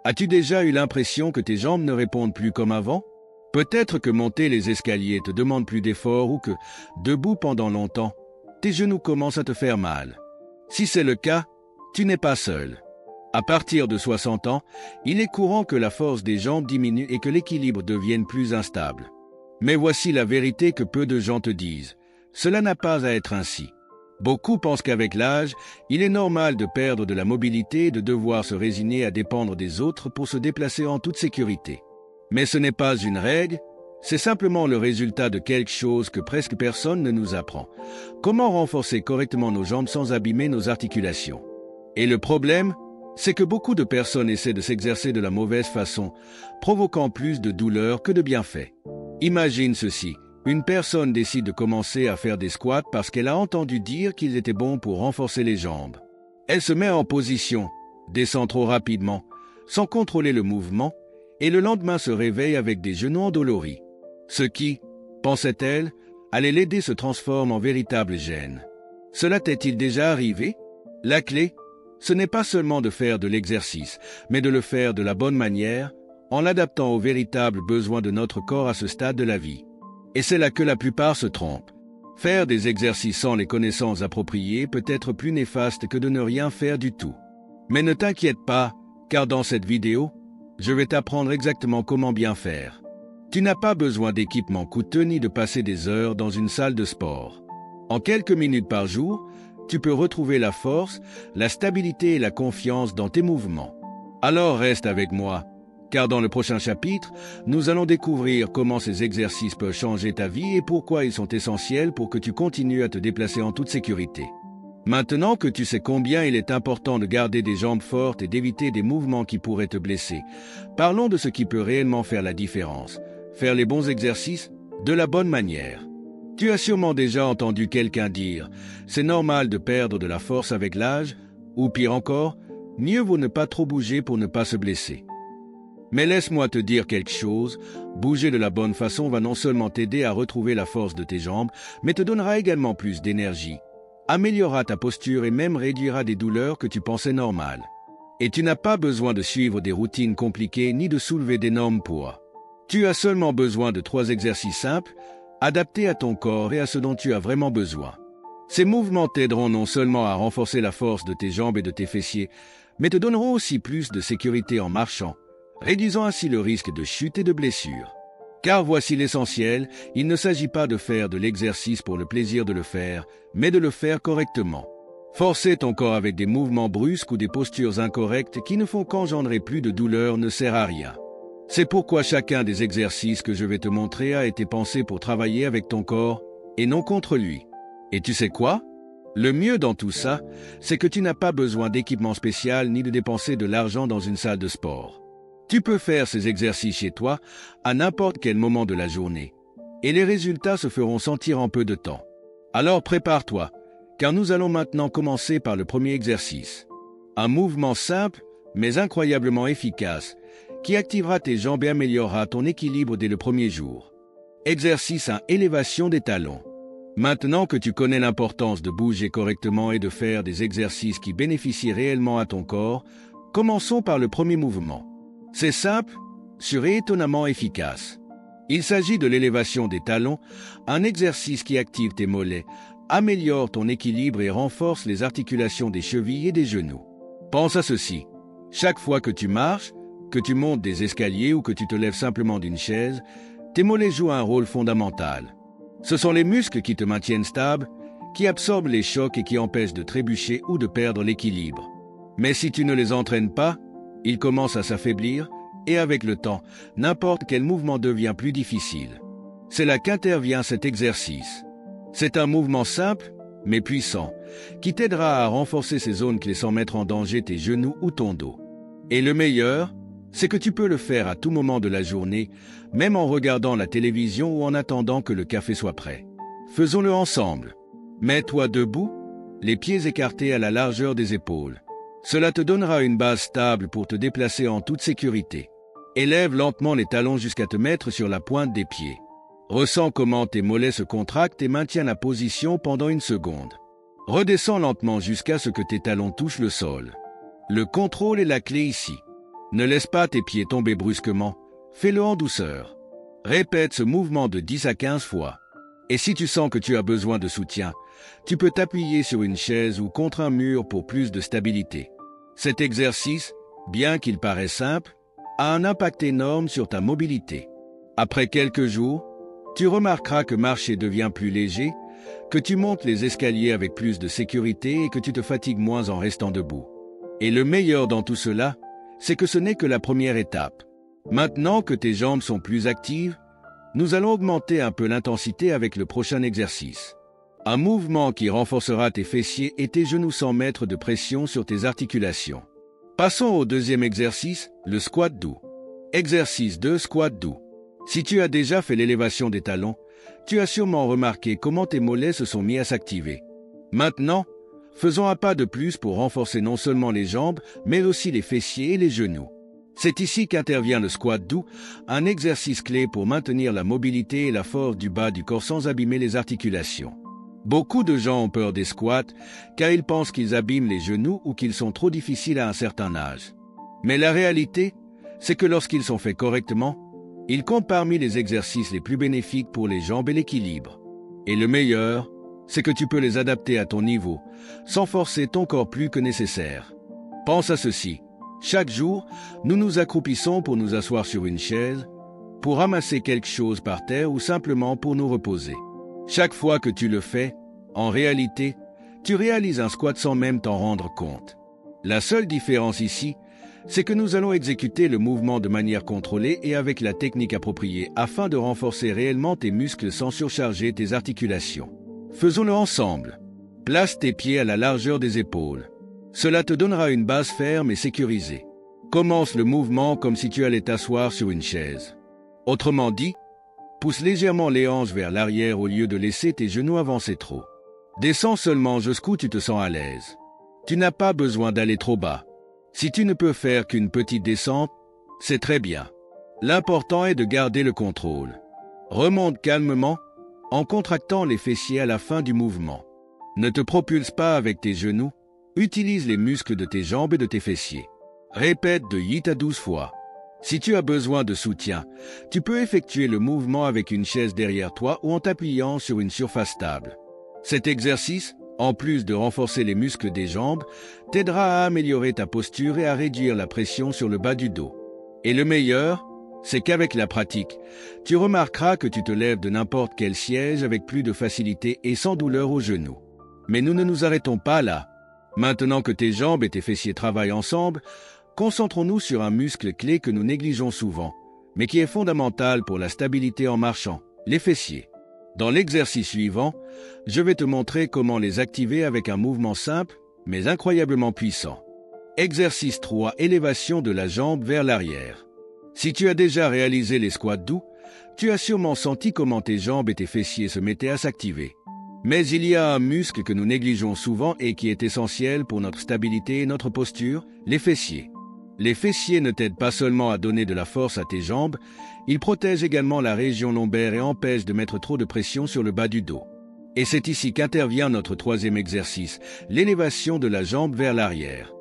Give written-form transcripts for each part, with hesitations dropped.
As-tu déjà eu l'impression que tes jambes ne répondent plus comme avant? Peut-être que monter les escaliers te demande plus d'efforts ou que, debout pendant longtemps, tes genoux commencent à te faire mal. Si c'est le cas, tu n'es pas seul. À partir de 60 ans, il est courant que la force des jambes diminue et que l'équilibre devienne plus instable. Mais voici la vérité que peu de gens te disent. Cela n'a pas à être ainsi. Beaucoup pensent qu'avec l'âge, il est normal de perdre de la mobilité et de devoir se résigner à dépendre des autres pour se déplacer en toute sécurité. Mais ce n'est pas une règle, c'est simplement le résultat de quelque chose que presque personne ne nous apprend. Comment renforcer correctement nos jambes sans abîmer nos articulations? Et le problème, c'est que beaucoup de personnes essaient de s'exercer de la mauvaise façon, provoquant plus de douleur que de bienfaits. Imagine ceci. Une personne décide de commencer à faire des squats parce qu'elle a entendu dire qu'ils étaient bons pour renforcer les jambes. Elle se met en position, descend trop rapidement, sans contrôler le mouvement, et le lendemain se réveille avec des genoux endoloris. Ce qui, pensait-elle, allait l'aider se transforme en véritable gêne. Cela t'est-il déjà arrivé? La clé, ce n'est pas seulement de faire de l'exercice, mais de le faire de la bonne manière, en l'adaptant aux véritables besoins de notre corps à ce stade de la vie. Et c'est là que la plupart se trompent. Faire des exercices sans les connaissances appropriées peut être plus néfaste que de ne rien faire du tout. Mais ne t'inquiète pas, car dans cette vidéo, je vais t'apprendre exactement comment bien faire. Tu n'as pas besoin d'équipement coûteux ni de passer des heures dans une salle de sport. En quelques minutes par jour, tu peux retrouver la force, la stabilité et la confiance dans tes mouvements. Alors reste avec moi, car dans le prochain chapitre, nous allons découvrir comment ces exercices peuvent changer ta vie et pourquoi ils sont essentiels pour que tu continues à te déplacer en toute sécurité. Maintenant que tu sais combien il est important de garder des jambes fortes et d'éviter des mouvements qui pourraient te blesser, parlons de ce qui peut réellement faire la différence. Faire les bons exercices de la bonne manière. Tu as sûrement déjà entendu quelqu'un dire « c'est normal de perdre de la force avec l'âge » ou pire encore « mieux vaut ne pas trop bouger pour ne pas se blesser ». Mais laisse-moi te dire quelque chose, bouger de la bonne façon va non seulement t'aider à retrouver la force de tes jambes, mais te donnera également plus d'énergie, améliorera ta posture et même réduira des douleurs que tu pensais normales. Et tu n'as pas besoin de suivre des routines compliquées ni de soulever d'énormes poids. Tu as seulement besoin de 3 exercices simples, adaptés à ton corps et à ce dont tu as vraiment besoin. Ces mouvements t'aideront non seulement à renforcer la force de tes jambes et de tes fessiers, mais te donneront aussi plus de sécurité en marchant, réduisant ainsi le risque de chute et de blessure. Car voici l'essentiel, il ne s'agit pas de faire de l'exercice pour le plaisir de le faire, mais de le faire correctement. Forcer ton corps avec des mouvements brusques ou des postures incorrectes qui ne font qu'engendrer plus de douleur ne sert à rien. C'est pourquoi chacun des exercices que je vais te montrer a été pensé pour travailler avec ton corps et non contre lui. Et tu sais quoi? Le mieux dans tout ça, c'est que tu n'as pas besoin d'équipement spécial ni de dépenser de l'argent dans une salle de sport. Tu peux faire ces exercices chez toi à n'importe quel moment de la journée, et les résultats se feront sentir en peu de temps. Alors prépare-toi, car nous allons maintenant commencer par le premier exercice. Un mouvement simple, mais incroyablement efficace, qui activera tes jambes et améliorera ton équilibre dès le premier jour. Exercice 1. Élévation des talons. Maintenant que tu connais l'importance de bouger correctement et de faire des exercices qui bénéficient réellement à ton corps, commençons par le premier mouvement. C'est simple, sûr et étonnamment efficace. Il s'agit de l'élévation des talons, un exercice qui active tes mollets, améliore ton équilibre et renforce les articulations des chevilles et des genoux. Pense à ceci. Chaque fois que tu marches, que tu montes des escaliers ou que tu te lèves simplement d'une chaise, tes mollets jouent un rôle fondamental. Ce sont les muscles qui te maintiennent stable, qui absorbent les chocs et qui empêchent de trébucher ou de perdre l'équilibre. Mais si tu ne les entraînes pas, ils commencent à s'affaiblir et avec le temps, n'importe quel mouvement devient plus difficile. C'est là qu'intervient cet exercice. C'est un mouvement simple, mais puissant, qui t'aidera à renforcer ces zones clés sans mettre en danger tes genoux ou ton dos. Et le meilleur, c'est que tu peux le faire à tout moment de la journée, même en regardant la télévision ou en attendant que le café soit prêt. Faisons-le ensemble. Mets-toi debout, les pieds écartés à la largeur des épaules. Cela te donnera une base stable pour te déplacer en toute sécurité. Élève lentement les talons jusqu'à te mettre sur la pointe des pieds. Ressens comment tes mollets se contractent et maintiens la position pendant 1 seconde. Redescends lentement jusqu'à ce que tes talons touchent le sol. Le contrôle est la clé ici. Ne laisse pas tes pieds tomber brusquement, fais-le en douceur. Répète ce mouvement de 10 à 15 fois. Et si tu sens que tu as besoin de soutien, tu peux t'appuyer sur une chaise ou contre un mur pour plus de stabilité. Cet exercice, bien qu'il paraisse simple, a un impact énorme sur ta mobilité. Après quelques jours, tu remarqueras que marcher devient plus léger, que tu montes les escaliers avec plus de sécurité et que tu te fatigues moins en restant debout. Et le meilleur dans tout cela, c'est que ce n'est que la première étape. Maintenant que tes jambes sont plus actives, nous allons augmenter un peu l'intensité avec le prochain exercice. Un mouvement qui renforcera tes fessiers et tes genoux sans mettre de pression sur tes articulations. Passons au deuxième exercice, le squat doux. Exercice 2, squat doux. Si tu as déjà fait l'élévation des talons, tu as sûrement remarqué comment tes mollets se sont mis à s'activer. Maintenant, faisons un pas de plus pour renforcer non seulement les jambes, mais aussi les fessiers et les genoux. C'est ici qu'intervient le squat doux, un exercice clé pour maintenir la mobilité et la force du bas du corps sans abîmer les articulations. Beaucoup de gens ont peur des squats car ils pensent qu'ils abîment les genoux ou qu'ils sont trop difficiles à un certain âge. Mais la réalité, c'est que lorsqu'ils sont faits correctement, ils comptent parmi les exercices les plus bénéfiques pour les jambes et l'équilibre. Et le meilleur, c'est que tu peux les adapter à ton niveau, sans forcer ton corps plus que nécessaire. Pense à ceci. Chaque jour, nous nous accroupissons pour nous asseoir sur une chaise, pour ramasser quelque chose par terre ou simplement pour nous reposer. Chaque fois que tu le fais, en réalité, tu réalises un squat sans même t'en rendre compte. La seule différence ici, c'est que nous allons exécuter le mouvement de manière contrôlée et avec la technique appropriée afin de renforcer réellement tes muscles sans surcharger tes articulations. Faisons-le ensemble. Place tes pieds à la largeur des épaules. Cela te donnera une base ferme et sécurisée. Commence le mouvement comme si tu allais t'asseoir sur une chaise. Autrement dit, pousse légèrement les hanches vers l'arrière au lieu de laisser tes genoux avancer trop. Descends seulement jusqu'où tu te sens à l'aise. Tu n'as pas besoin d'aller trop bas. Si tu ne peux faire qu'une petite descente, c'est très bien. L'important est de garder le contrôle. Remonte calmement en contractant les fessiers à la fin du mouvement. Ne te propulse pas avec tes genoux, utilise les muscles de tes jambes et de tes fessiers. Répète de 8 à 12 fois. Si tu as besoin de soutien, tu peux effectuer le mouvement avec une chaise derrière toi ou en t'appuyant sur une surface stable. Cet exercice, en plus de renforcer les muscles des jambes, t'aidera à améliorer ta posture et à réduire la pression sur le bas du dos. Et le meilleur, c'est qu'avec la pratique, tu remarqueras que tu te lèves de n'importe quel siège avec plus de facilité et sans douleur aux genoux. Mais nous ne nous arrêtons pas là. Maintenant que tes jambes et tes fessiers travaillent ensemble, concentrons-nous sur un muscle clé que nous négligeons souvent, mais qui est fondamental pour la stabilité en marchant, les fessiers. Dans l'exercice suivant, je vais te montrer comment les activer avec un mouvement simple, mais incroyablement puissant. Exercice 3, élévation de la jambe vers l'arrière. Si tu as déjà réalisé les squats doux, tu as sûrement senti comment tes jambes et tes fessiers se mettaient à s'activer. Mais il y a un muscle que nous négligeons souvent et qui est essentiel pour notre stabilité et notre posture, les fessiers. Les fessiers ne t'aident pas seulement à donner de la force à tes jambes, ils protègent également la région lombaire et empêchent de mettre trop de pression sur le bas du dos. Et c'est ici qu'intervient notre troisième exercice, l'élévation de la jambe vers l'arrière.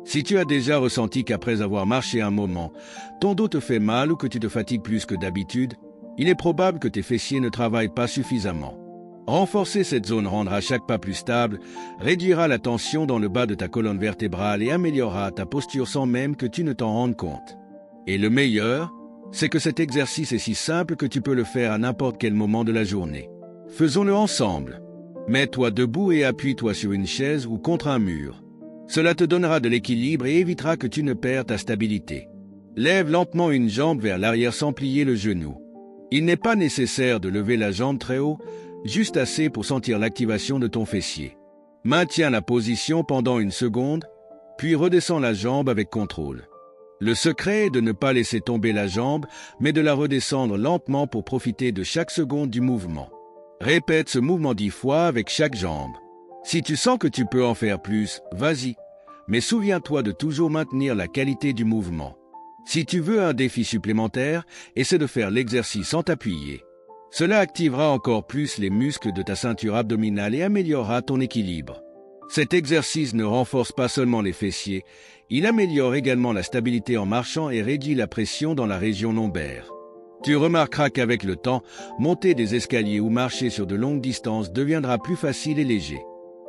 Si tu as déjà ressenti qu'après avoir marché un moment, ton dos te fait mal ou que tu te fatigues plus que d'habitude, il est probable que tes fessiers ne travaillent pas suffisamment. Renforcer cette zone rendra chaque pas plus stable, réduira la tension dans le bas de ta colonne vertébrale et améliorera ta posture sans même que tu ne t'en rendes compte. Et le meilleur, c'est que cet exercice est si simple que tu peux le faire à n'importe quel moment de la journée. Faisons-le ensemble. Mets-toi debout et appuie-toi sur une chaise ou contre un mur. Cela te donnera de l'équilibre et évitera que tu ne perdes ta stabilité. Lève lentement une jambe vers l'arrière sans plier le genou. Il n'est pas nécessaire de lever la jambe très haut, juste assez pour sentir l'activation de ton fessier. Maintiens la position pendant une seconde, puis redescends la jambe avec contrôle. Le secret est de ne pas laisser tomber la jambe, mais de la redescendre lentement pour profiter de chaque seconde du mouvement. Répète ce mouvement 10 fois avec chaque jambe. Si tu sens que tu peux en faire plus, vas-y, mais souviens-toi de toujours maintenir la qualité du mouvement. Si tu veux un défi supplémentaire, essaie de faire l'exercice sans t'appuyer. Cela activera encore plus les muscles de ta ceinture abdominale et améliorera ton équilibre. Cet exercice ne renforce pas seulement les fessiers, il améliore également la stabilité en marchant et réduit la pression dans la région lombaire. Tu remarqueras qu'avec le temps, monter des escaliers ou marcher sur de longues distances deviendra plus facile et léger.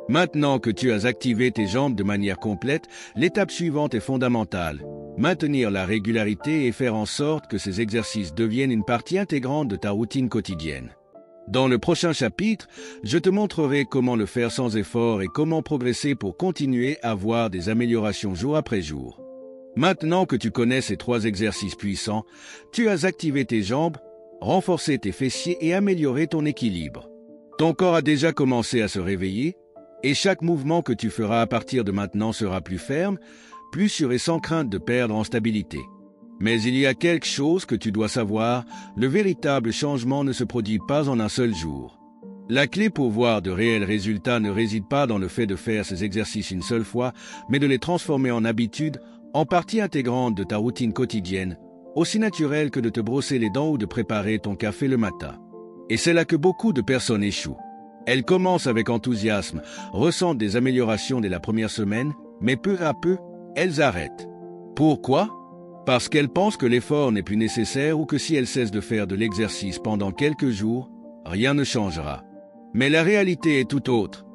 Maintenant que tu as activé tes jambes de manière complète, l'étape suivante est fondamentale. Maintenir la régularité et faire en sorte que ces exercices deviennent une partie intégrante de ta routine quotidienne. Dans le prochain chapitre, je te montrerai comment le faire sans effort et comment progresser pour continuer à voir des améliorations jour après jour. Maintenant que tu connais ces 3 exercices puissants, tu as activé tes jambes, renforcé tes fessiers et amélioré ton équilibre. Ton corps a déjà commencé à se réveiller et chaque mouvement que tu feras à partir de maintenant sera plus ferme, plus sûr et sans crainte de perdre en stabilité. Mais il y a quelque chose que tu dois savoir, le véritable changement ne se produit pas en un seul jour. La clé pour voir de réels résultats ne réside pas dans le fait de faire ces exercices une seule fois, mais de les transformer en habitudes, en partie intégrante de ta routine quotidienne, aussi naturelle que de te brosser les dents ou de préparer ton café le matin. Et c'est là que beaucoup de personnes échouent. Elles commencent avec enthousiasme, ressentent des améliorations dès la première semaine, mais peu à peu, elles arrêtent. Pourquoi ? Parce qu'elles pensent que l'effort n'est plus nécessaire ou que si elles cessent de faire de l'exercice pendant quelques jours, rien ne changera. Mais la réalité est tout autre.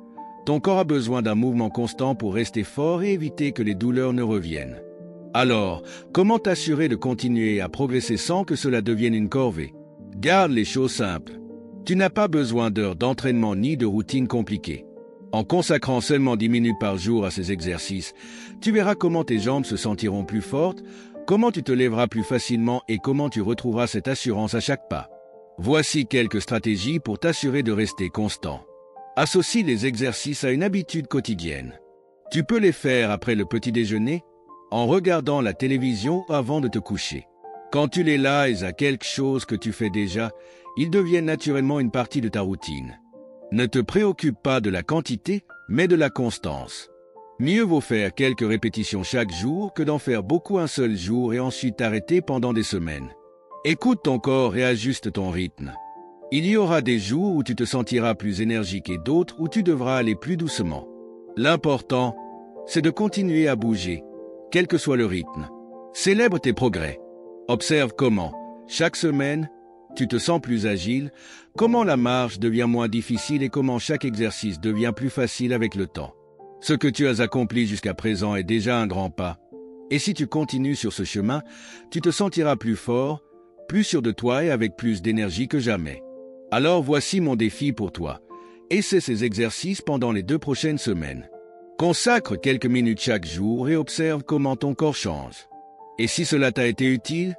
Ton corps a besoin d'un mouvement constant pour rester fort et éviter que les douleurs ne reviennent. Alors, comment t'assurer de continuer à progresser sans que cela devienne une corvée ? Garde les choses simples. Tu n'as pas besoin d'heures d'entraînement ni de routines compliquées. En consacrant seulement 10 minutes par jour à ces exercices, tu verras comment tes jambes se sentiront plus fortes, comment tu te lèveras plus facilement et comment tu retrouveras cette assurance à chaque pas. Voici quelques stratégies pour t'assurer de rester constant. Associe les exercices à une habitude quotidienne. Tu peux les faire après le petit déjeuner, en regardant la télévision avant de te coucher. Quand tu les lies à quelque chose que tu fais déjà, ils deviennent naturellement une partie de ta routine. Ne te préoccupe pas de la quantité, mais de la constance. Mieux vaut faire quelques répétitions chaque jour que d'en faire beaucoup un seul jour et ensuite t'arrêter pendant des semaines. Écoute ton corps et ajuste ton rythme. Il y aura des jours où tu te sentiras plus énergique et d'autres où tu devras aller plus doucement. L'important, c'est de continuer à bouger, quel que soit le rythme. Célèbre tes progrès. Observe comment, chaque semaine, tu te sens plus agile, comment la marche devient moins difficile et comment chaque exercice devient plus facile avec le temps. Ce que tu as accompli jusqu'à présent est déjà un grand pas. Et si tu continues sur ce chemin, tu te sentiras plus fort, plus sûr de toi et avec plus d'énergie que jamais. Alors voici mon défi pour toi. Essaie ces exercices pendant les 2 prochaines semaines. Consacre quelques minutes chaque jour et observe comment ton corps change. Et si cela t'a été utile,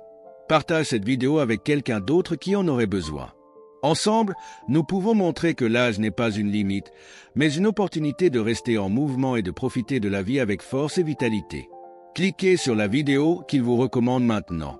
partage cette vidéo avec quelqu'un d'autre qui en aurait besoin. Ensemble, nous pouvons montrer que l'âge n'est pas une limite, mais une opportunité de rester en mouvement et de profiter de la vie avec force et vitalité. Cliquez sur la vidéo qu'il vous recommande maintenant.